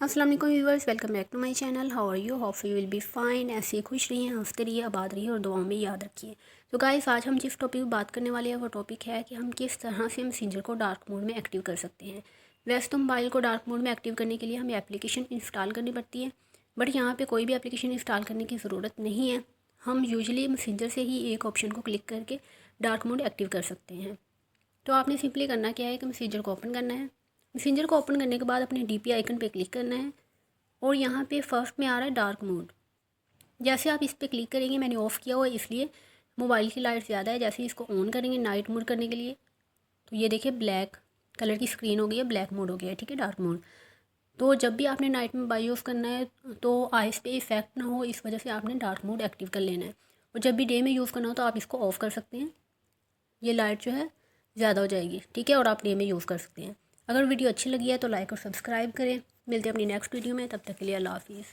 अस्सलाम वालेकुम viewers, welcome back to my channel. How are you? Hope you will be fine. ऐसे खुश रहिए, हंसते रहिए, आबाद रहिए और दुआओं में याद रखिए। तो गाइस, आज हम जिस टॉपिक पर बात करने वाले हैं वो टॉपिक है कि हम किस तरह से मैसेंजर को डार्क मोड में एक्टिव कर सकते हैं। वैसे तो मोबाइल को डार्क मोड में एक्टिव करने के लिए हमें एप्लीकेशन इंस्टॉल करनी पड़ती है, बट यहाँ पर कोई भी एप्लीकेशन इंस्टॉल करने की ज़रूरत नहीं है। हम यूजली मैसेंजर से ही एक ऑप्शन को क्लिक करके डार्क मोड एक्टिव कर सकते हैं। तो आपने सिंपली करना क्या है कि मैसेंजर को ओपन करना है। मैसेंजर को ओपन करने के बाद अपने डीपी आइकन पे क्लिक करना है और यहाँ पे फर्स्ट में आ रहा है डार्क मोड। जैसे आप इस पर क्लिक करेंगे, मैंने ऑफ़ किया हुआ है इसलिए मोबाइल की लाइट ज़्यादा है। जैसे इसको ऑन करेंगे नाइट मोड करने के लिए, तो ये देखिए ब्लैक कलर की स्क्रीन हो गई है, ब्लैक मोड हो गया है, ठीक है, डार्क मोड। तो जब भी आपने नाइट में मोबाइल यूज़ करना है तो आइस पे इफेक्ट ना हो, इस वजह से आपने डार्क मोड एक्टिव कर लेना है। और जब भी डे में यूज़ करना हो तो आप इसको ऑफ़ कर सकते हैं, ये लाइट जो है ज़्यादा हो जाएगी, ठीक है, और आप डे में यूज़ कर सकते हैं। अगर वीडियो अच्छी लगी है तो लाइक और सब्सक्राइब करें। मिलते हैं अपनी नेक्स्ट वीडियो में, तब तक के लिए अल्लाह हाफिज़।